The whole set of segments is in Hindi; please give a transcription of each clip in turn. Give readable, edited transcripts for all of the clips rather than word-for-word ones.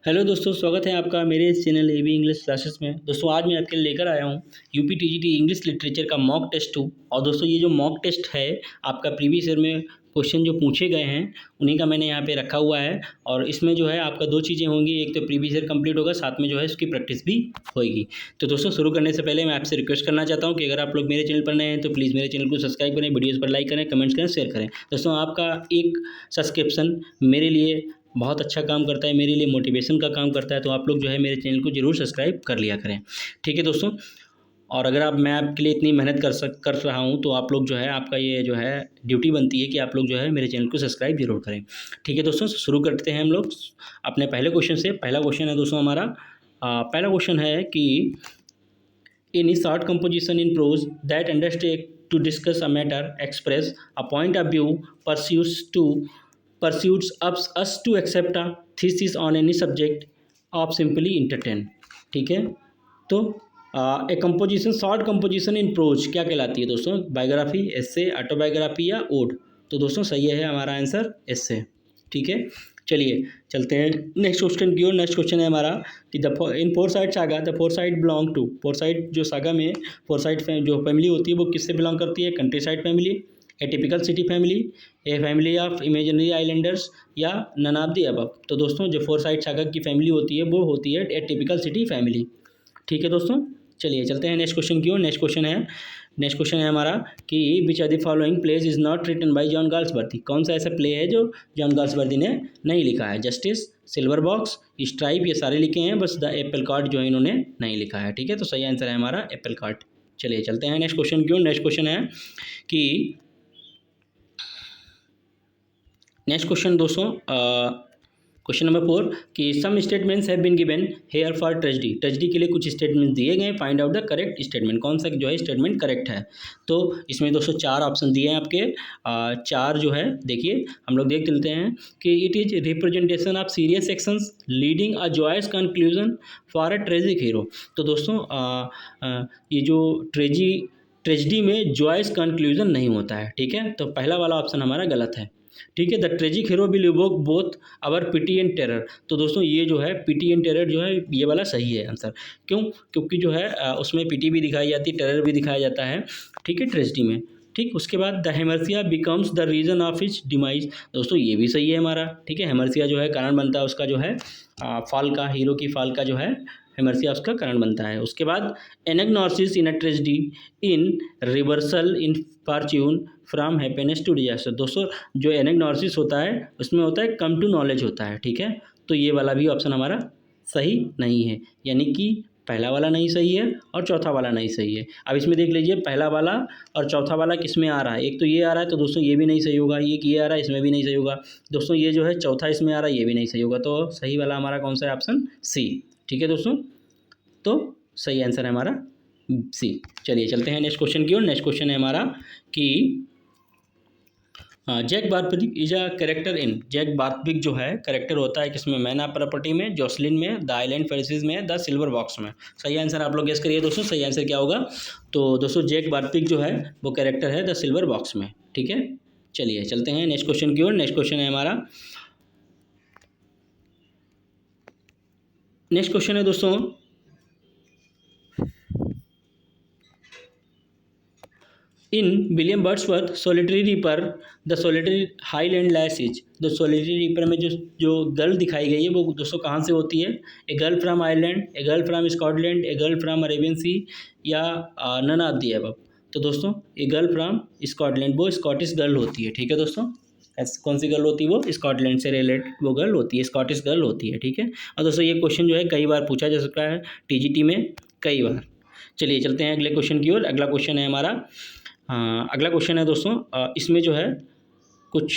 हेलो दोस्तों, स्वागत है आपका मेरे इस चैनल एबी इंग्लिश क्लासेस में। दोस्तों आज मैं आपके लिए लेकर आया हूँ यूपी टीजीटी इंग्लिश लिटरेचर का मॉक टेस्ट 2। और दोस्तों ये जो मॉक टेस्ट है आपका प्रीवियस ईयर में क्वेश्चन जो पूछे गए हैं उन्हीं का मैंने यहाँ पे रखा हुआ है। और इसमें जो है आपका दो चीज़ें होंगी, एक तो प्रीवियस ईयर कंप्लीट होगा, साथ में जो है उसकी प्रैक्टिस भी होगी। तो दोस्तों शुरू करने से पहले मैं आपसे रिक्वेस्ट करना चाहता हूँ कि अगर आप लोग मेरे चैनल पर नए हैं तो प्लीज़ मेरे चैनल को सब्सक्राइब करें, वीडियोज़ पर लाइक करें, कमेंट्स करें, शेयर करें। दोस्तों आपका एक सब्सक्रिप्शन मेरे लिए बहुत अच्छा काम करता है, मेरे लिए मोटिवेशन का काम करता है। तो आप लोग जो है मेरे चैनल को ज़रूर सब्सक्राइब कर लिया करें, ठीक है दोस्तों। और अगर मैं आपके लिए इतनी मेहनत कर रहा हूँ तो आप लोग जो है आपका ये जो है ड्यूटी बनती है कि आप लोग जो है मेरे चैनल को सब्सक्राइब जरूर करें, ठीक है दोस्तों। शुरू करते हैं हम लोग अपने पहले क्वेश्चन से। पहला क्वेश्चन है दोस्तों हमारा, पहला क्वेश्चन है कि in short composition in prose that undertake to discuss a matter express a point of view pursues us to accept a thesis on any subject of simply entertain, ठीक है। तो a composition, short composition in prose क्या कहलाती है दोस्तों? बायोग्राफी, एस्से, ऑटोबायोग्राफी या ओड? तो दोस्तों सही है हमारा आंसर एस्से, ठीक है। चलिए चलते हैं नेक्स्ट क्वेश्चन की ओर। नेक्स्ट क्वेश्चन है हमारा कि in Forsyte saga the Forsyte belong to, Forsyte जो सागा में फोरसाइट जो फैमिली होती है वो किससे बिलोंग करती है? Country side family, a typical city family, a family of imaginary islanders या नन ऑफ द अबव? तो दोस्तों जो फोरसाइट सागा की फैमिली होती है वो होती है ए टिपिकल सिटी फैमिली, ठीक है दोस्तों। चलिए चलते हैं नेक्स्ट क्वेश्चन की ओर। नेक्स्ट क्वेश्चन है हमारा कि which are the following plays is not written by John Galsworthy? कौन सा ऐसा प्ले है जो जॉन गाल्सवर्दी ने नहीं लिखा है? जस्टिस, सिल्वर बॉक्स, स्ट्राइप, ये सारे लिखे हैं, बस द एप्पल कार्ट जो है इन्होंने नहीं लिखा है, ठीक है। तो सही आंसर है हमारा एप्पल कार्ट। चलिए चलते हैं नेक्स्ट क्वेश्चन की ओर। नेक्स्ट क्वेश्चन है कि नेक्स्ट क्वेश्चन दोस्तों क्वेश्चन नंबर 4 कि some statements have been given here for tragedy, tragedy के लिए कुछ स्टेटमेंट्स दिए गए, find out the correct statement. कौन सा जो है स्टेटमेंट करेक्ट है? तो इसमें दोस्तों 4 ऑप्शन दिए हैं आपके, 4 जो है देखिए हम लोग देख लेते हैं कि it is representation of serious actions leading a joyous conclusion for a tragic hero. तो दोस्तों ये जो ट्रेजडी में जॉयस कंक्लूजन नहीं होता है, ठीक है। तो पहला वाला ऑप्शन हमारा गलत है, ठीक है। The tragic hero will evoke both our pity and terror. तो दोस्तों ये जो है पिटी एंड टेरर जो है ये वाला सही है आंसर। क्यों? क्योंकि जो है उसमें पिटी भी दिखाई जाती है, टेरर भी दिखाया जाता है, ठीक है, ट्रेजिडी में, ठीक। उसके बाद the hamartia becomes the reason of his demise. दोस्तों ये भी सही है हमारा, ठीक है। हेमर्सिया जो है कारण बनता है उसका, जो है फॉल का, हीरो की फॉल का जो है हेमर्सिया उसका कारण बनता है। उसके बाद anagnorisis in a tragedy in reversal in fortune from happiness to disaster. दोस्तों जो एनाग्नोसिस होता है उसमें होता है कम टू नॉलेज होता है, ठीक है। तो ये वाला भी ऑप्शन हमारा सही नहीं है, यानी कि पहला वाला नहीं सही है और चौथा वाला नहीं सही है। अब इसमें देख लीजिए पहला वाला और चौथा वाला किस में आ रहा है। एक तो ये आ रहा है तो दोस्तों ये भी नहीं सही होगा, ये आ रहा है इसमें भी नहीं सही होगा। दोस्तों ये जो है चौथा इसमें आ रहा है, ये भी नहीं सही होगा। तो सही वाला हमारा कौन सा है? ऑप्शन सी, ठीक है दोस्तों। तो सही आंसर है हमारा सी। चलिए चलते हैं नेक्स्ट क्वेश्चन की ओर। नेक्स्ट क्वेश्चन है हमारा कि Jack Barwick is a character in, Jack Barwick जो है कैरेक्टर होता है किसमें? मैन ऑफ प्रॉपर्टी में, जॉसलिन में, द आइलैंड फेरिसेस में, द सिल्वर बॉक्स में। सही आंसर आप लोग गेस करिए दोस्तों, सही आंसर क्या होगा? तो दोस्तों जैक बारविक जो है वो कैरेक्टर है द सिल्वर बॉक्स में, ठीक है। चलिए चलते हैं नेक्स्ट क्वेश्चन की ओर। नेक्स्ट क्वेश्चन है हमारा, नेक्स्ट क्वेश्चन है दोस्तों in William Wordsworth solitary reaper the solitary highland lass is. The solitary reaper में जो गर्ल दिखाई गई है वो दोस्तों कहाँ से होती है? A girl from Ireland, a girl from Scotland, a girl from Arabian sea या नन ऑफ द अबव? तो दोस्तों ए गर्ल फ्राम स्कॉटलैंड, वो स्कॉटिश गर्ल होती है, ठीक है दोस्तों। कौन सी गर्ल होती है? वो स्कॉटलैंड से रिलेटेड वो गर्ल होती है, स्कॉटिश गर्ल होती है, ठीक है। और दोस्तों ये क्वेश्चन जो है कई बार पूछा जा सकता है टीजीटी में, कई बार। चलिए चलते हैं अगले क्वेश्चन की ओर। अगला क्वेश्चन है हमारा, अगला क्वेश्चन है दोस्तों इसमें जो है कुछ,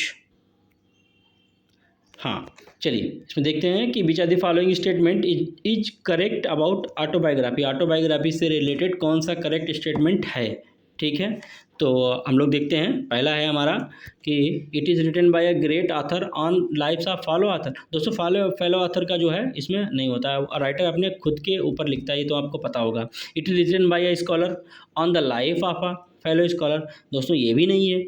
चलिए इसमें देखते हैं कि which are the following statement is correct about autobiography. Autobiography से रिलेटेड कौन सा करेक्ट स्टेटमेंट है, ठीक है। तो हम लोग देखते हैं, पहला है हमारा कि it is written by a great author on life's of follow author. दोस्तों फेलो ऑथर का जो है इसमें नहीं होता है, राइटर अपने खुद के ऊपर लिखता है, ये तो आपको पता होगा। It is written by a scholar on the life of a fellow scholar. दोस्तों ये भी नहीं है,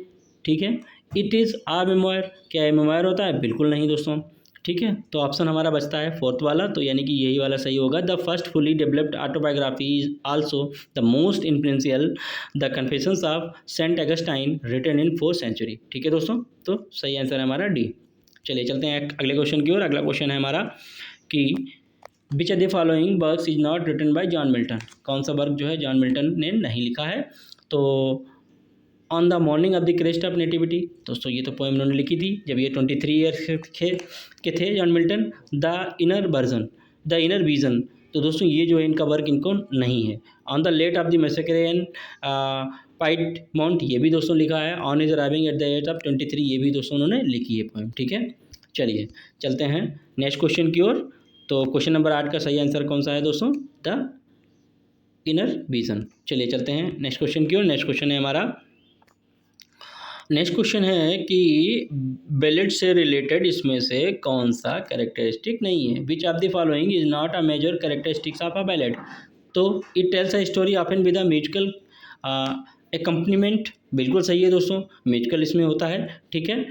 ठीक है। इट इज़ आ मेमोयर, क्या मेमोयर होता है? बिल्कुल नहीं दोस्तों। ठीक है, तो ऑप्शन हमारा बचता है फोर्थ वाला, तो यानी कि यही वाला सही होगा। The first fully developed autobiography is also the most influential, the confessions of Saint Augustine written in 4th century. ठीक है दोस्तों, तो सही आंसर है हमारा डी। चलिए चलते हैं अगले क्वेश्चन की ओर। अगला क्वेश्चन है हमारा कि which of the following works is not written by John Milton. कौन सा वर्क जो है जॉन मिल्टन ने नहीं लिखा है। तो on the morning of the Christ of nativity, दोस्तों ये तो पोएम उन्होंने लिखी थी जब ये 23 ईयर्स के थे John Milton. The inner version, the inner vision, तो दोस्तों ये जो है इनका वर्क इनको नहीं है। On the late of the massacre in Piedmont, ये भी दोस्तों लिखा है। On his arriving at the age of 23, ये भी दोस्तों उन्होंने लिखी है पोएम। ठीक है, चलिए चलते हैं नेक्स्ट क्वेश्चन की ओर। तो क्वेश्चन नंबर 8 का सही आंसर कौन सा है दोस्तों, द इनर विजन। चलिए चलते हैं नेक्स्ट क्वेश्चन की ओर। नेक्स्ट क्वेश्चन है हमारा, नेक्स्ट क्वेश्चन है कि बैलेट से रिलेटेड इसमें से कौन सा कैरेक्टरिस्टिक नहीं है। Which of the following is not a major characteristics of a ballad. तो it tells a story often with a musical accompaniment, बिल्कुल सही है दोस्तों, म्यूजिकल इसमें होता है। ठीक है,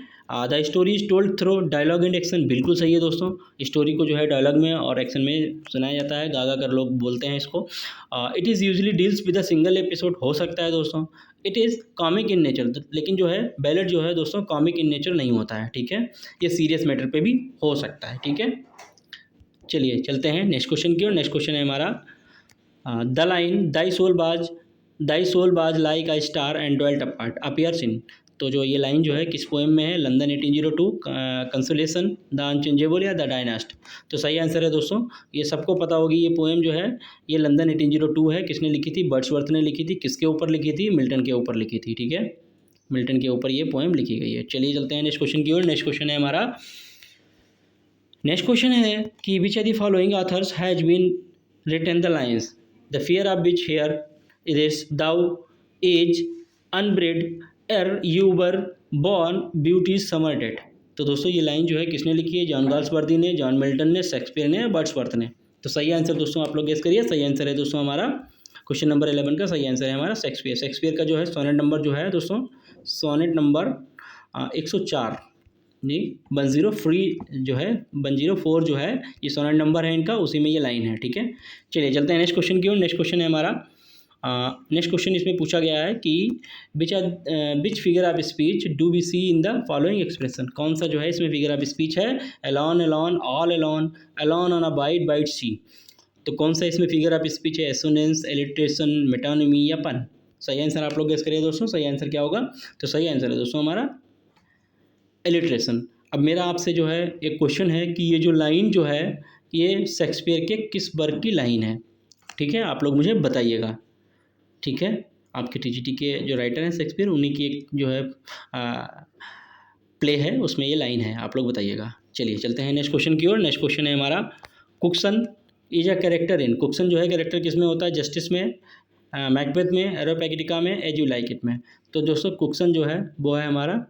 the story is told through dialogue and action, बिल्कुल सही है दोस्तों, स्टोरी को जो है डायलॉग में और एक्शन में सुनाया जाता है, गा गा कर लोग बोलते हैं इसको। It is usually deals with a single episode, हो सकता है दोस्तों। It is comic in nature, लेकिन जो है बैलेट जो है दोस्तों कॉमिक इन नेचर नहीं होता है। ठीक है, ये सीरियस मैटर पे भी हो सकता है। ठीक है, चलिए चलते हैं नेक्स्ट क्वेश्चन की ओर। नेक्स्ट क्वेश्चन है हमारा द लाइन दाई सोल बाज like a star and dwelt apart appears इन। तो जो ये लाइन जो है किस पोएम में है, लंदन 1802, कंसोलेशन, द अनचेंजेबल या द डायनास्ट। तो सही आंसर है दोस्तों, ये सबको पता होगी ये पोएम जो है ये लंदन 1802 है। किसने लिखी थी, वर्ड्सवर्थ ने लिखी थी। किसके ऊपर लिखी थी, मिल्टन के ऊपर लिखी थी। ठीक है, मिल्टन के ऊपर ये पोएम लिखी गई है। चलिए चलते हैं नेक्स्ट क्वेश्चन की ओर। नेक्स्ट क्वेश्चन है हमारा, नेक्स्ट क्वेश्चन है कि which are the following authors has been written the lines the fear of which hear is thou age unbred ere you were born beauty summer dead. तो दोस्तों ये लाइन जो है किसने लिखी है, जॉन गाल्सवर्दी ने, जॉन मिल्टन ने, शेक्सपियर ने, वर्ड्सवर्थ ने। तो सही आंसर दोस्तों आप लोग गेस करिए। सही आंसर है दोस्तों हमारा क्वेश्चन नंबर 11 का सही आंसर है हमारा शेक्सपियर। शेक्सपियर का जो है सोनेट नंबर जो है दोस्तों, सोनेट नंबर 104 जी 104 जो है 104 जो है ये सोनेट नंबर है इनका, उसी में ये लाइन है। ठीक है, चलिए चलते हैं नेक्स्ट क्वेश्चन की ओर। नेक्स्ट क्वेश्चन है हमारा, नेक्स्ट क्वेश्चन इसमें पूछा गया है कि which figure of speech do we see in the following expression. कौन सा जो है इसमें फिगर ऑफ स्पीच है, alone alone, all alone, alone on a wide wide sea. तो कौन सा इसमें फिगर ऑफ स्पीच है, एसोनेंस, एलिट्रेशन, मेटानिमी या पन। सही आंसर आप लोग गेस करिए दोस्तों, सही आंसर क्या होगा। तो सही आंसर है दोस्तों हमारा एलिट्रेशन। अब मेरा आपसे जो है एक क्वेश्चन है कि ये जो लाइन जो है ये शेक्सपियर के किस वर्क की लाइन है। ठीक है, आप लोग मुझे बताइएगा। ठीक है, आपके टीजीटी के जो राइटर हैं शेक्सपियर, उन्हीं की एक जो है प्ले है, उसमें ये लाइन है, आप लोग बताइएगा। चलिए चलते हैं नेक्स्ट क्वेश्चन की ओर। नेक्स्ट क्वेश्चन है हमारा, कुक्सन इज अ कैरेक्टर इन। कुक्सन जो है कैरेक्टर किस में होता है, जस्टिस में, मैकबेथ में, एरोपैगिटिका में, एज यू लाइक इट में। तो दोस्तों कुक्सन जो है वो है हमारा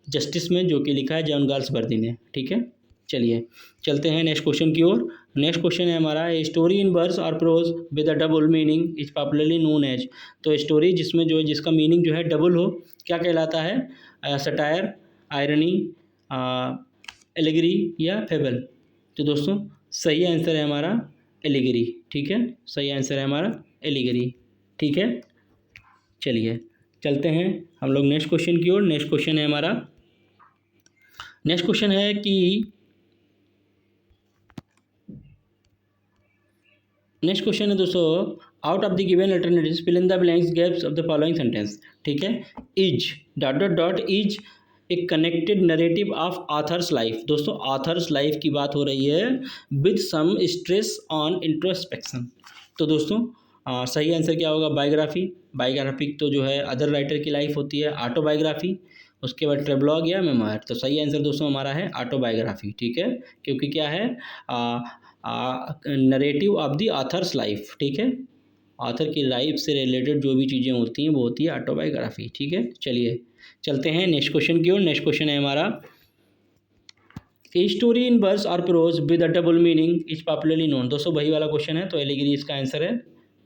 जस्टिस में, जो कि लिखा है जॉन गाल्सवर्दी ने। ठीक है, चलिए चलते हैं नेक्स्ट क्वेश्चन की ओर। नेक्स्ट क्वेश्चन है हमारा, a story in verse or prose with a double meaning is popularly known as. तो स्टोरी जिसमें जो है जिसका मीनिंग जो है डबल हो, क्या कहलाता है, सटायर, आयरनी, एलिगरी या फेबल। तो दोस्तों सही आंसर है हमारा एलिगरी। ठीक है, सही आंसर है हमारा एलिगरी। ठीक है, चलिए चलते हैं हम लोग नेक्स्ट क्वेश्चन की ओर। नेक्स्ट क्वेश्चन है हमारा, नेक्स्ट क्वेश्चन है कि नेक्स्ट क्वेश्चन है दोस्तों, out of the given alternatives fill in the blanks gaps of the following sentence. ठीक है, is dot dot dot is a connected narrative of author's life. दोस्तों आथर्स लाइफ की बात हो रही है with some stress on introspection. तो दोस्तों सही आंसर क्या होगा, बायोग्राफी। बायोग्राफी तो जो है अदर राइटर की लाइफ होती है, ऑटोबायोग्राफी, उसके बाद ट्रेवलॉग या मेमोयर। तो सही आंसर दोस्तों हमारा है ऑटोबायोग्राफी। ठीक है, क्योंकि क्या है narrative of the author's life. ठीक है, ऑथर की लाइफ से रिलेटेड जो भी चीज़ें होती हैं वो होती है ऑटोबायोग्राफी। ठीक है, चलिए चलते हैं नेक्स्ट क्वेश्चन की ओर। नेक्स्ट क्वेश्चन है हमारा, a story in verse or prose with a double meaning is popularly known. दोस्तों वही वाला क्वेश्चन है, तो एलिगरी इसका आंसर है,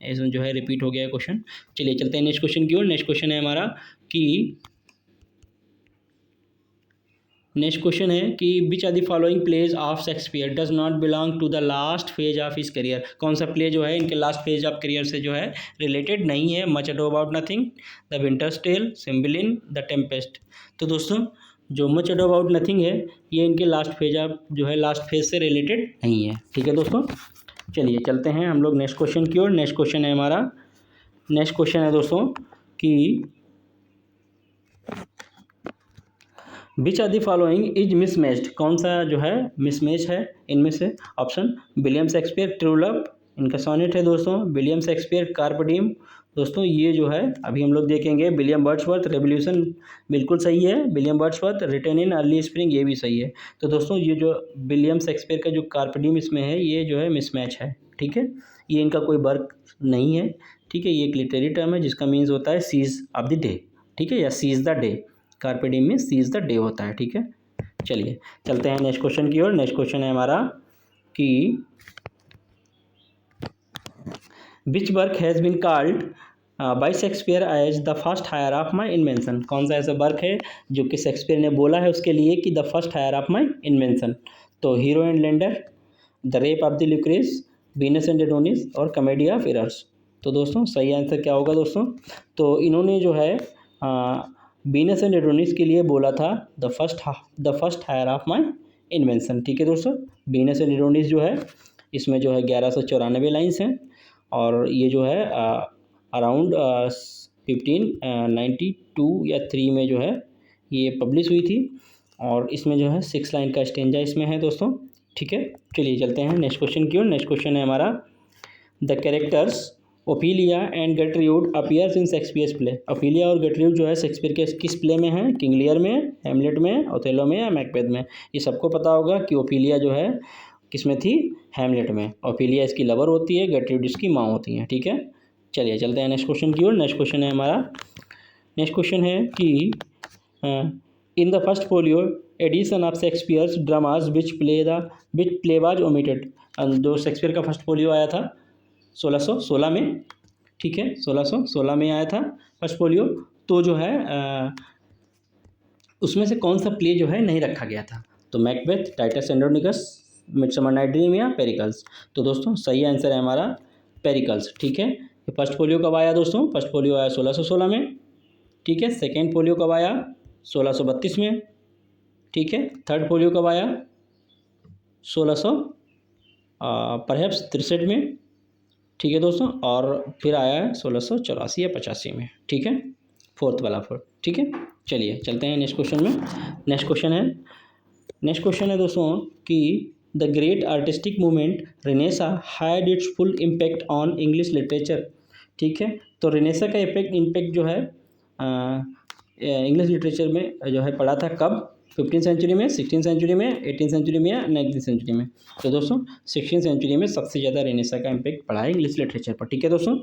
इसमें जो है रिपीट हो गया है क्वेश्चन। चलिए चलते हैं नेक्स्ट क्वेश्चन की ओर। नेक्स्ट क्वेश्चन है हमारा कि नेक्स्ट क्वेश्चन है कि which are the following plays of Shakespeare does not belong to the last phase of his career. कौन सा प्ले जो है इनके लास्ट फेज ऑफ करियर से जो है रिलेटेड नहीं है। Much ado about nothing, the winter's tale, Cymbeline, the tempest. तो दोस्तों जो मच अडो अबाउट नथिंग है ये इनके लास्ट फेज ऑफ जो है लास्ट फेज से रिलेटेड नहीं है। ठीक है दोस्तों, चलिए चलते हैं हम लोग नेक्स्ट क्वेश्चन की ओर। नेक्स्ट क्वेश्चन है हमारा, नेक्स्ट क्वेश्चन है दोस्तों कि which are the following is mismatched. कौन सा जो है मिसमैच है इनमें से। Option William Shakespeare true love, इनका सोनेट है दोस्तों। विलियम शेक्सपियर कार्प डीम, दोस्तों ये जो है अभी हम लोग देखेंगे। विलियम वर्ड्सवर्थ रेवोल्यूशन, बिल्कुल सही है। William Wordsworth return in early spring, ये भी सही है। तो दोस्तों ये जो विलियम शेक्सपियर का जो कार्प डीम इसमें है ये जो है मिसमैच है। ठीक है, ये इनका कोई वर्क नहीं है। ठीक है, ये एक लिटरेरी टर्म है जिसका मीन्स होता है सीज ऑफ द डे। ठीक है, या सीज द डे। कार्pe diem में सीज द डे होता है। ठीक है, चलिए चलते हैं नेक्स्ट क्वेश्चन की ओर। नेक्स्ट क्वेश्चन है हमारा कि which work has been called by Shakespeare as the first heir of my invention. कौन सा ऐसा वर्क है जो कि शेक्सपियर ने बोला है उसके लिए कि the first heir of my invention. तो Hero and Leander, the rape of the Lucrece, Venus and Adonis और कॉमेडी ऑफ एरर्स। तो दोस्तों सही आंसर क्या होगा दोस्तों। तो इन्होंने जो है वीनस एंड एडोनिस के लिए बोला था the first heir of my invention. ठीक है दोस्तों, वीनस एंड एडोनिस जो है इसमें जो है 1194 लाइन्स हैं और ये जो है अराउंड 1592 या 3 में जो है ये पब्लिश हुई थी और इसमें जो है 6 लाइन का स्टेंजा इसमें है दोस्तों। ठीक है, चलिए चलते हैं नेक्स्ट क्वेश्चन की ओर। नेक्स्ट क्वेश्चन है हमारा, the characters Ophelia and Gertrude appears in Shakespeare's play. Ophelia और गेट्रूड जो है शेक्सपियर के किस प्ले में है। किंग लियर में, हैमलेट में, ओथेलो में या मैकबेथ में। ये सबको पता होगा कि ओफीलिया जो है किस में थी, हैमलेट में। ओफीलिया इसकी लवर होती है, गेट्रूड इसकी माँ होती हैं। ठीक है, चलिए चलते हैं नेक्स्ट क्वेश्चन की ओर। नेक्स्ट क्वेश्चन है हमारा, नेक्स्ट क्वेश्चन है कि in the first folio edition of Shakespeare's dramas which play was omitted. जो शेक्सपियर का फर्स्ट फोलियो आया था 1616 में। ठीक है, 1616 में आया था फर्स्ट फोलियो। तो जो है उसमें से कौन सा प्ले जो है नहीं रखा गया था। तो Macbeth, Titus Andronicus, midsummer night dream या पेरिकल्स। तो दोस्तों सही आंसर है हमारा पेरिकल्स। ठीक है, ये फर्स्ट फोलियो कब आया दोस्तों। फर्स्ट फोलियो आया 1616 में। ठीक है, सेकेंड फोलियो कब आया 1632 में। ठीक है, थर्ड फोलियो कब आया 1663 में। ठीक है दोस्तों, और फिर आया है 1684 या 85 में। ठीक है, फोर्थ वाला फोर्थ। ठीक है, चलिए चलते हैं नेक्स्ट क्वेश्चन में। नेक्स्ट क्वेश्चन है दोस्तों कि the great artistic movement Renaissance had it's full impact on English literature. ठीक है, तो रेनेसा का इम्पैक्ट जो है इंग्लिश लिटरेचर में जो है पड़ा था कब। 15th सेंचुरी में, 16th सेंचुरी में, 18th सेंचुरी में या 19th सेंचुरी में। तो दोस्तों 16th सेंचुरी में सबसे ज़्यादा रेनेसा का इम्पैक्ट पड़ा है इंग्लिश लिटरेचर पर। ठीक है दोस्तों,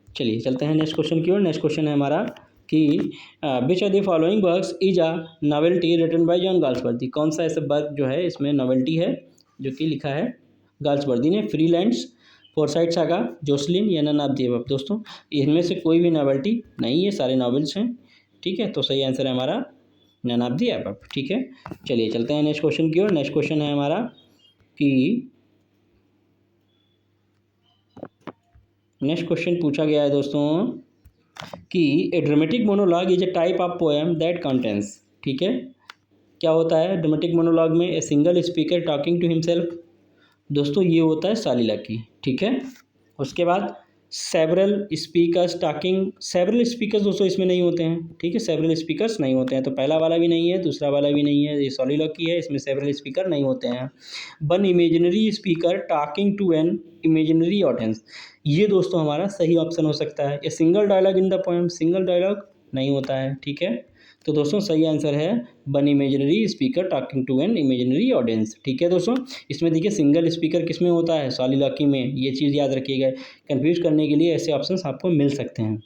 चलिए चलते हैं नेक्स्ट क्वेश्चन की ओर। नेक्स्ट क्वेश्चन है हमारा कि which are the following works is a novelty written by John Galsworthy. कौन सा ऐसा वर्क जो है इसमें नॉवेल्टी है जो कि लिखा है गाल्सवर्दी ने। फ्रीलैंड्स, फोरसाइट सागा, जोसलिन या नन ऑफ द अबव। दोस्तों इनमें से कोई भी नॉवेल्टी नहीं है, सारे नॉवेल्स हैं। ठीक है, तो सही आंसर है हमारा नन ऑफ द अबव। ठीक है, चलिए चलते हैं नेक्स्ट क्वेश्चन की ओर। नेक्स्ट क्वेश्चन है हमारा कि नेक्स्ट क्वेश्चन पूछा गया है दोस्तों कि a dramatic monologue is a type of poem that contains. ठीक है, क्या होता है ड्रामेटिक मोनोलॉग में। A single speaker talking to himself. दोस्तों ये होता है सालिलाकी। ठीक है, उसके बाद several speakers talking. Several speakers दोस्तों इसमें नहीं होते हैं। ठीक है, सेवरल स्पीकर्स नहीं होते हैं। तो पहला वाला भी नहीं है, दूसरा वाला भी नहीं है, ये सॉलिलॉकी है, इसमें सेवरल स्पीकर नहीं होते हैं। One imaginary speaker talking to an imaginary audience. ये दोस्तों हमारा सही ऑप्शन हो सकता है। ये single dialogue in the poem, single dialogue नहीं होता है। ठीक है, तो दोस्तों सही आंसर है one imaginary speaker talking to an imaginary audience. ठीक है दोस्तों, इसमें देखिए सिंगल स्पीकर किस में होता है, सॉलिलॉकी में। ये चीज़ याद रखिएगा, कंफ्यूज करने के लिए ऐसे ऑप्शंस आपको मिल सकते हैं।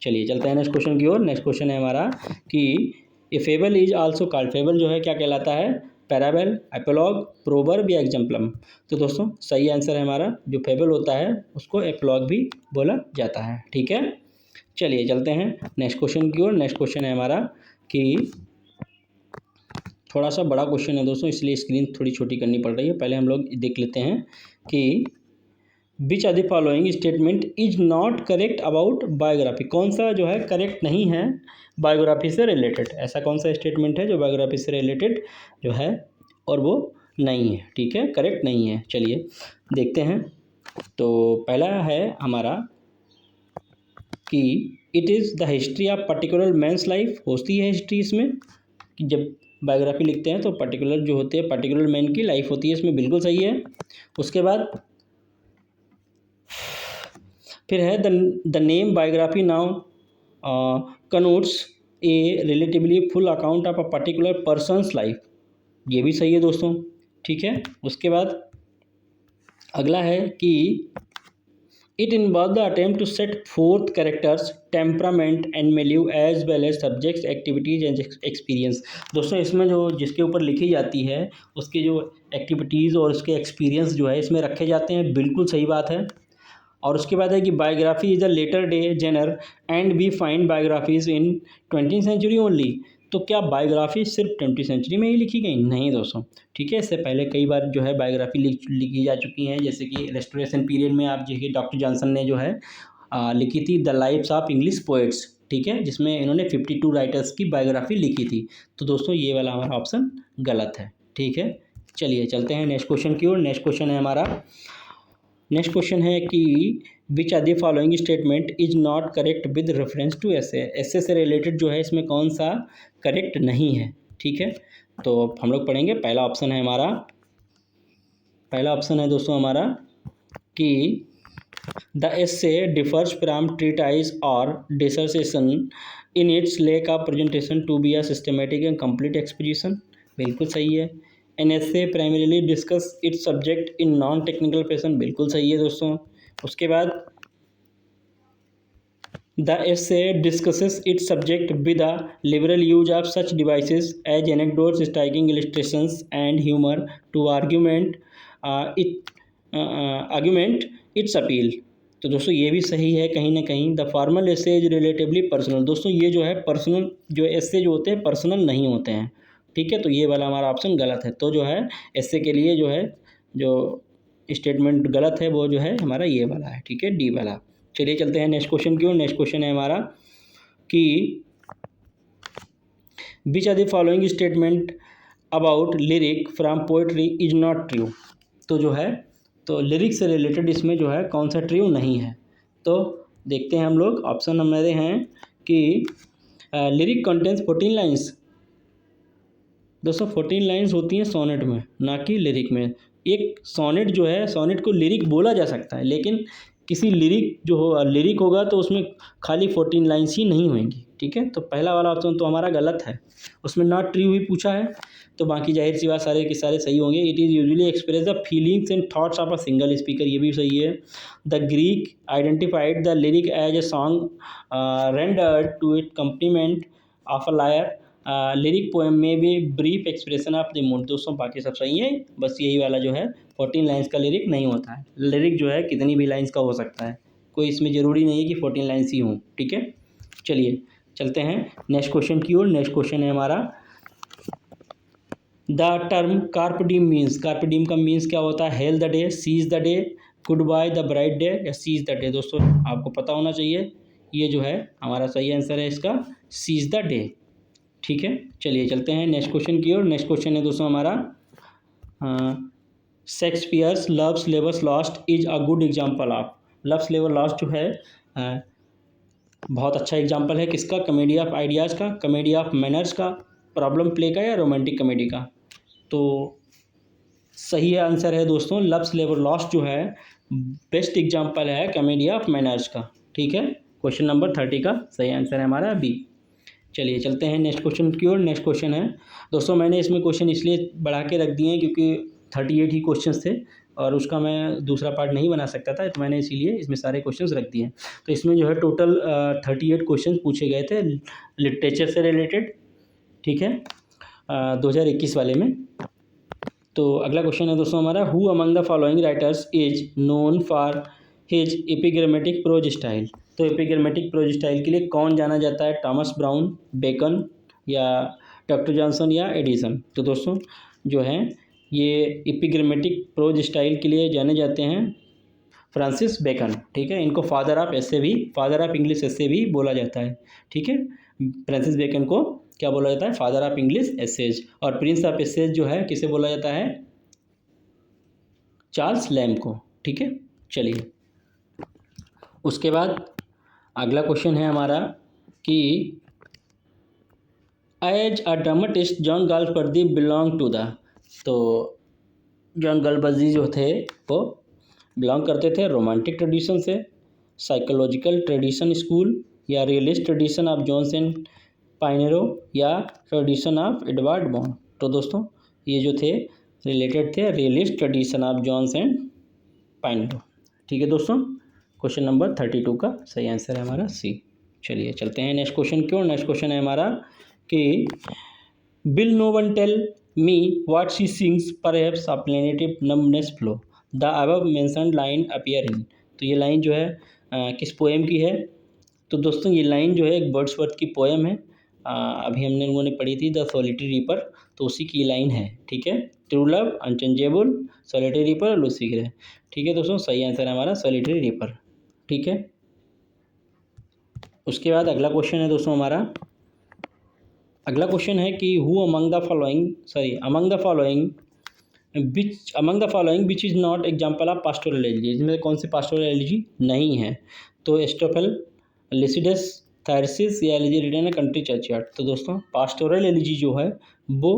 चलिए चलते हैं नेक्स्ट क्वेश्चन की ओर। नेक्स्ट क्वेश्चन है हमारा कि a fable is also called. Fable जो है क्या कहलाता है, पैराबल, एपोलॉग, प्रोवर्ब या एग्जाम्पलम। तो दोस्तों सही आंसर है हमारा जो फेबल होता है उसको एपोलॉग भी बोला जाता है। ठीक है, चलिए चलते हैं नेक्स्ट क्वेश्चन की ओर। नेक्स्ट क्वेश्चन है हमारा कि थोड़ा सा बड़ा क्वेश्चन है दोस्तों, इसलिए स्क्रीन थोड़ी छोटी करनी पड़ रही है। पहले हम लोग देख लेते हैं कि which are the following statement is not correct about biography. कौन सा जो है करेक्ट नहीं है बायोग्राफी से रिलेटेड, ऐसा कौन सा स्टेटमेंट है जो बायोग्राफी से रिलेटेड जो है और वो नहीं है, ठीक है, करेक्ट नहीं है। चलिए देखते हैं। तो पहला है हमारा कि it is the history of particular men's life. होती है हिस्ट्री इसमें कि जब बायोग्राफी लिखते हैं तो पर्टिकुलर जो होते हैं पर्टिकुलर मैन की लाइफ होती है इसमें, बिल्कुल सही है। उसके बाद फिर है the name biography now connotes a relatively full account of a particular person's life, ये भी सही है दोस्तों, ठीक है। उसके बाद अगला है कि it involve the attempt to set forth character's temperament and milieu as well as subject's activities and experience. दोस्तों इसमें जो जिसके ऊपर लिखी जाती है उसके जो एक्टिविटीज़ और उसके एक्सपीरियंस जो है इसमें रखे जाते हैं, बिल्कुल सही बात है। और उसके बाद है कि biography is a latter day genre and we find biographies in 20th century only. तो क्या बायोग्राफी सिर्फ 20th सेंचुरी में ही लिखी गई? नहीं दोस्तों, ठीक है। इससे पहले कई बार जो है बायोग्राफी लिखी जा चुकी हैं, जैसे कि रेस्टोरेशन पीरियड में आप देखिए डॉक्टर जॉनसन ने जो है लिखी थी the lives of English poets, ठीक है, जिसमें इन्होंने 52 राइटर्स की बायोग्राफी लिखी थी। तो दोस्तों ये वाला हमारा ऑप्शन गलत है, ठीक है। चलिए चलते हैं नेक्स्ट क्वेश्चन की ओर। नेक्स्ट क्वेश्चन है हमारा, नेक्स्ट क्वेश्चन है कि which are the following statement is not correct with reference to essay. Essay से रिलेटेड जो है इसमें कौन सा करेक्ट नहीं है, ठीक है। तो हम लोग पढ़ेंगे। पहला ऑप्शन है हमारा, पहला ऑप्शन है दोस्तों हमारा कि the essay differs from treatise और dissertation in its lack of presentation to be a systematic and complete exposition, बिल्कुल सही है। An essay primarily discuss its subject in non technical fashion, बिल्कुल सही है दोस्तों। उसके बाद the essay discusses its subject with a liberal use of such devices as anecdotes, striking illustrations and humor to argument its appeal। तो दोस्तों ये भी सही है कहीं ना कहीं। The formal essay is relatively personal. दोस्तों ये जो है पर्सनल जो एसे जो होते हैं पर्सनल नहीं होते हैं, ठीक है। तो ये वाला हमारा ऑप्शन गलत है। तो जो है एसे के लिए जो है जो स्टेटमेंट गलत है वो जो है हमारा ये वाला है, ठीक है, डी वाला। चलिए चलते हैं नेक्स्ट क्वेश्चन की ओर। नेक्स्ट क्वेश्चन है हमारा कि which are the following statement about lyric from poetry is not true. तो जो है तो लिरिक्स से रिलेटेड इसमें जो है कौन सा ट्रू नहीं है। तो देखते हैं हम लोग। ऑप्शन हमारे हैं कि लिरिक कंटेंस 14 लाइन्स। दोस्तों 14 लाइन्स होती हैं सोनेट में, ना कि लिरिक में। एक सोनेट जो है, सोनेट को लिरिक बोला जा सकता है, लेकिन किसी लिरिक जो हो लिरिक होगा तो उसमें खाली 14 लाइन्स ही नहीं होंगी, ठीक है। तो पहला वाला ऑप्शन तो हमारा गलत है, उसमें नॉट ट्रू ही पूछा है, तो बाकी जाहिर सी बात सारे के सारे सही होंगे। It is usually express the feelings and thoughts of a single speaker, ये भी सही है। The Greek identified the lyric as a song rendered to it complement of a lyre lyric poem में भी brief expression of the mood. दोस्तों बाकी सब सही है, बस यही वाला जो है 14 लाइन्स का लिरिक नहीं होता है। लिरिक जो है कितनी भी लाइन्स का हो सकता है, कोई इसमें ज़रूरी नहीं है कि 14 लाइन्स ही हों, ठीक है। चलिए चलते हैं नेक्स्ट क्वेश्चन की ओर। नेक्स्ट क्वेश्चन है हमारा the term carpe diem means. Carpe diem का मीन्स क्या होता है? Hail the day, seize the day, good bye the bright day या सीज द डे। दोस्तों आपको पता होना चाहिए, ये जो है हमारा सही आंसर है इसका सीज द डे, ठीक है। चलिए चलते हैं नेक्स्ट क्वेश्चन की ओर। नेक्स्ट क्वेश्चन है दोस्तों हमारा Shakespeare's loves labours lost is a good example of. Loves labour lost जो है बहुत अच्छा एग्जाम्पल है किसका? कॉमेडी ऑफ आइडियाज़ का, कॉमेडी ऑफ मैनर्स का, प्रॉब्लम प्ले का या रोमांटिक कॉमेडी का। तो सही आंसर है दोस्तों लव्स लेबर लॉस्ट जो है बेस्ट एग्जाम्पल है कॉमेडी ऑफ मैनर्स का, ठीक है। क्वेश्चन नंबर 30 का सही आंसर है हमारा बी। चलिए चलते हैं नेक्स्ट क्वेश्चन की ओर। नेक्स्ट क्वेश्चन है दोस्तों, मैंने इसमें क्वेश्चन इसलिए बढ़ा के रख दिए हैं क्योंकि 38 ही क्वेश्चन थे और उसका मैं दूसरा पार्ट नहीं बना सकता था, तो मैंने इसीलिए इसमें सारे क्वेश्चन रख दिए हैं। तो इसमें जो है टोटल 38 क्वेश्चन पूछे गए थे लिटरेचर से रिलेटेड, ठीक है, 2021 वाले में। तो अगला क्वेश्चन है दोस्तों हमारा who among the following writers is known for his epigrammatic prose style. तो एपिग्रामेटिक प्रोज स्टाइल के लिए कौन जाना जाता है? टॉमस ब्राउन, बेकन या डॉक्टर जॉनसन या एडिसन? तो दोस्तों जो है ये एपिग्रामेटिक प्रोज स्टाइल के लिए जाने जाते हैं फ्रांसिस बेकन, ठीक है। इनको फादर ऑफ एसे भी, फादर ऑफ इंग्लिश एसे भी बोला जाता है, ठीक है। फ्रांसिस बेकन को क्या बोला जाता है? Father of English essays. और प्रिंस ऑफ एसेज जो है किसे बोला जाता है? चार्ल्स लैम्ब को, ठीक है। चलिए उसके बाद अगला क्वेश्चन है हमारा कि as a dramatist John Galsworthy belong to the, तो जॉन गाल्सवर्दी जो थे वो बिलोंग करते थे रोमांटिक ट्रेडिशन से, साइकोलॉजिकल ट्रेडिशन स्कूल, या realist tradition of Jones and Pinero, या ट्रेडिशन ऑफ एडवर्ड बॉन। तो दोस्तों ये जो थे रिलेटेड थे realist tradition of Jones and Pinero, ठीक है दोस्तों। क्वेश्चन नंबर 32 का सही आंसर है हमारा सी। चलिए चलते हैं नेक्स्ट क्वेश्चन की ओर। नेक्स्ट क्वेश्चन है हमारा कि will no one tell me what she sings perhaps a plaintive numbers flow the above mentioned line appear in. तो ये लाइन जो है किस पोएम की है? तो दोस्तों ये लाइन जो है एक वर्ड्सवर्थ की पोएम है, अभी हमने लोगों ने पढ़ी थी द सॉलिटरी रीपर, तो उसी की लाइन है, ठीक है। True love, unchangeable, solitary reaper, Lucy grey, ठीक है दोस्तों। सही आंसर है हमारा सॉलिटरी रीपर, ठीक है। उसके बाद अगला क्वेश्चन है दोस्तों हमारा, अगला क्वेश्चन है कि who among the following which is not example of pastoral elegy, इसमें कौन सी पास्टोरल एलिजी नहीं है? तो एस्टोफेल, लिसिडस, थायरसिस, या एलिजी रिटन है कंट्री चर्चयार्ड। तो दोस्तों पास्टोरल एलिजी जो है वो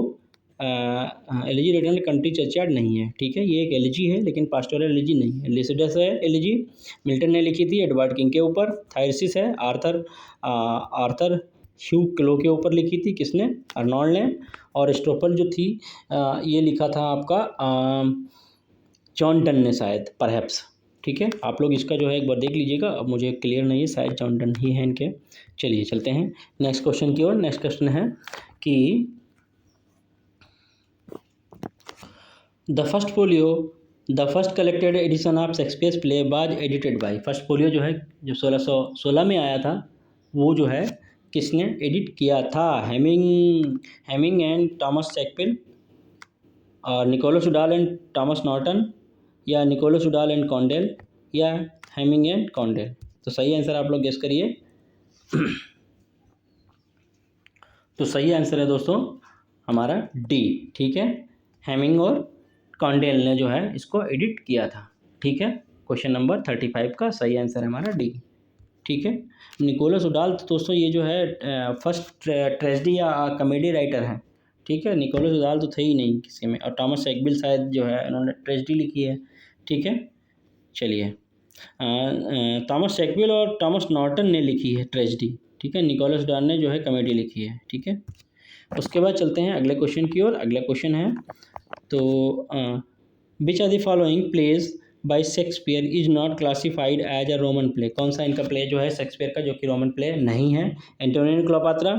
एलिजी रिटन कंट्री चर्चयार्ड नहीं है, ठीक है। ये एक एलिजी है लेकिन पास्टोरल एलिजी नहीं है। लिसिडस है एलिजी, मिल्टन ने लिखी थी एडवर्ड किंग के ऊपर। थायरसिस है आर्थर ह्यू क्लो के ऊपर लिखी थी, किसने? अर्नोल्ड ने। और एस्टोफेल जो थी ये लिखा था आपका जॉन डन ने शायद, परहैप्स, ठीक है। आप लोग इसका जो है एक बार देख लीजिएगा, अब मुझे क्लियर नहीं है, शायद जॉन डन ही है इनके। चलिए चलते हैं नेक्स्ट क्वेश्चन की ओर। नेक्स्ट क्वेश्चन है कि the first collected edition of Shakespeare's play was edited by. First folio जो है जो 1616 में आया था वो जो है किसने एडिट किया था? हेमिंग एंड थॉमस शेक्सपियर, और Nicholas Udall and Thomas Norton, या निकोलस उडाल एंड कॉन्डेल, या हेमिंग एंड कॉन्डेल। तो सही आंसर आप लोग गेस करिए। तो सही आंसर है दोस्तों हमारा डी, ठीक है। हेमिंग और कॉन्डेल ने जो है इसको एडिट किया था, ठीक है। क्वेश्चन नंबर 35 का सही आंसर है हमारा डी, ठीक है। निकोलस उडाल तो दोस्तों ये जो है फर्स्ट ट्रेजेडी या कॉमेडी राइटर हैं, ठीक है। निकोलस उडाल तो थे ही नहीं किसी में। और थॉमस शेक्सपियर शायद जो है उन्होंने ट्रेजेडी लिखी है, ठीक है। चलिए थॉमस शेक्सपियर और थॉमस नॉर्टन ने लिखी है ट्रेजेडी, ठीक है। निकोलस उडाल ने जो है कॉमेडी लिखी है, ठीक है। उसके बाद चलते हैं अगले क्वेश्चन की ओर। अगला क्वेश्चन है तो which are the following plays by Shakespeare is not classified as a Roman play. कौन सा इनका प्ले जो है शेक्सपियर का जो कि रोमन प्ले नहीं है? Antonio and Cleopatra,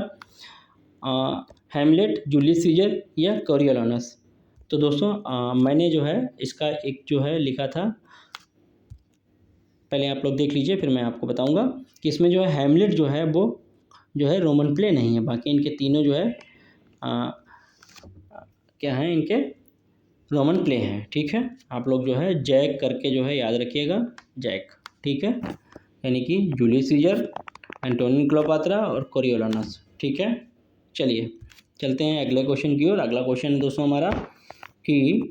Hamlet, Julius Caesar, या कोरियोलानस। तो दोस्तों मैंने जो है इसका एक जो है लिखा था, पहले आप लोग देख लीजिए फिर मैं आपको बताऊंगा कि इसमें जो है हैमलेट जो है वो जो है रोमन प्ले नहीं है। बाकी इनके तीनों जो है क्या हैं, इनके रोमन प्ले हैं, ठीक है। आप लोग जो है जैक करके जो है याद रखिएगा, जैक, ठीक है। यानी कि जूलियस सीजर, एंटोनियो क्लोपात्रा और कोरियोलानस, ठीक है। चलिए चलते हैं अगले क्वेश्चन की ओर। अगला क्वेश्चन है दोस्तों हमारा कि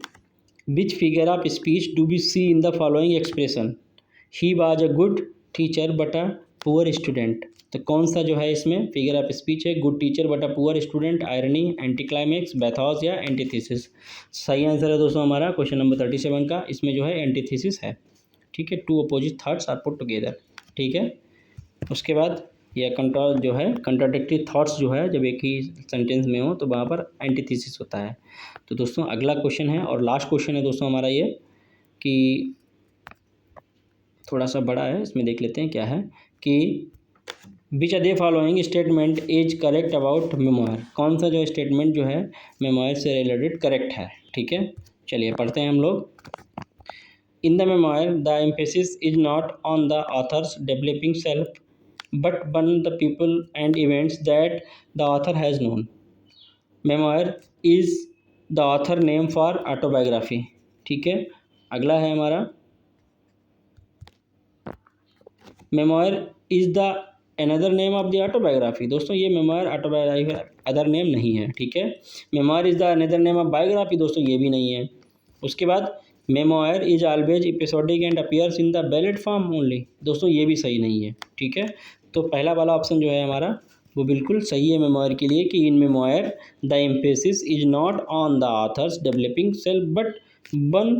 which figure of speech do we see in the following expression? He was a good teacher but a poor student. तो कौन सा जो है इसमें फिगर ऑफ स्पीच है? Good teacher but a poor student, irony, anticlimax, bathos, या एंटीथीसिस। सही आंसर है दोस्तों हमारा क्वेश्चन नंबर 37 का, इसमें जो है एंटीथीसिस है, ठीक है। Two opposite thoughts are put together, ठीक है। उसके बाद यह जो है कंट्राडिक्टरी थॉट्स जो है जब एक ही सेंटेंस में हो तो वहाँ पर एंटीथीसिस होता है। तो दोस्तों अगला क्वेश्चन है और लास्ट क्वेश्चन है दोस्तों हमारा ये कि थोड़ा सा बड़ा है, इसमें देख लेते हैं क्या है कि which are the following statement is correct about memoir. कौन सा जो स्टेटमेंट जो है मेमोयर से रिलेटेड करेक्ट है, ठीक है। चलिए पढ़ते हैं हम लोग। In the memoir the emphasis is not on the author's developing self but on the people and events that the author has known. Memoir is the author name for autobiography. ठीक है, अगला है हमारा memoir is the another name of the autobiography. दोस्तों ये मेमोयर ऑटोबायोग्राफी अदर नेम नहीं है। ठीक है, memoir is the another name of biography, दोस्तों ये भी नहीं है। उसके बाद memoir is always episodic and appears in the ballot form only, दोस्तों ये भी सही नहीं है। ठीक है, तो पहला वाला ऑप्शन जो है हमारा वो बिल्कुल सही है मेमोयर के लिए कि in memoir the emphasis is not on the author's developing self but on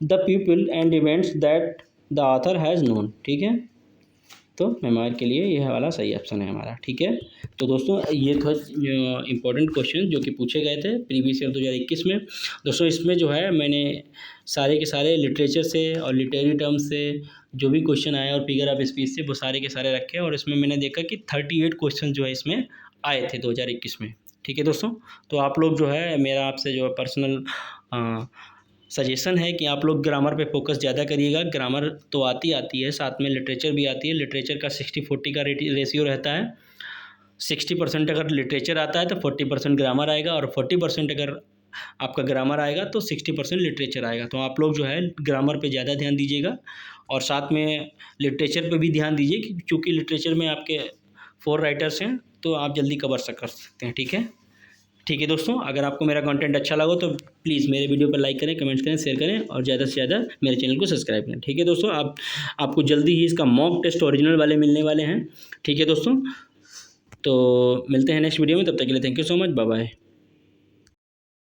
the people and events that the author has known. ठीक है, तो मेमोयर के लिए यह वाला सही ऑप्शन है हमारा। ठीक है, तो दोस्तों ये था इम्पोर्टेंट क्वेश्चन जो कि पूछे गए थे प्रीवियस ईयर 2021 में। दोस्तों इसमें जो है मैंने सारे के सारे लिटरेचर से और लिटरेरी टर्म्स से जो भी क्वेश्चन आए और फिगर ऑफ स्पीच से वो सारे के सारे रखे, और इसमें मैंने देखा कि 38 क्वेश्चन जो है इसमें आए थे 2021 में। ठीक है दोस्तों, तो आप लोग जो है मेरा आपसे जो है पर्सनल सजेशन है कि आप लोग ग्रामर पे फोकस ज़्यादा करिएगा। ग्रामर तो आती है, साथ में लिटरेचर भी आती है। लिटरेचर का 60-40 का रेशियो रहता है। 60% अगर लिटरेचर आता है तो 40% ग्रामर आएगा, और 40% अगर आपका ग्रामर आएगा तो 60% लिटरेचर आएगा। तो आप लोग जो है ग्रामर पे ज़्यादा ध्यान दीजिएगा, और साथ में लिटरेचर पे भी ध्यान दीजिए, क्योंकि लिटरेचर में आपके 4 राइटर्स हैं तो आप जल्दी कवर कर सकते हैं। ठीक है दोस्तों, अगर आपको मेरा कंटेंट अच्छा लगा तो प्लीज़ मेरे वीडियो पर लाइक करें, कमेंट्स करें, शेयर करें, और ज़्यादा से ज़्यादा मेरे चैनल को सब्सक्राइब करें। ठीक है दोस्तों, आपको जल्दी ही इसका मॉक टेस्ट ओरिजिनल वाले मिलने वाले हैं। ठीक है दोस्तों, तो मिलते हैं नेक्स्ट वीडियो में, तब तक के लिए thank you so much, bye bye.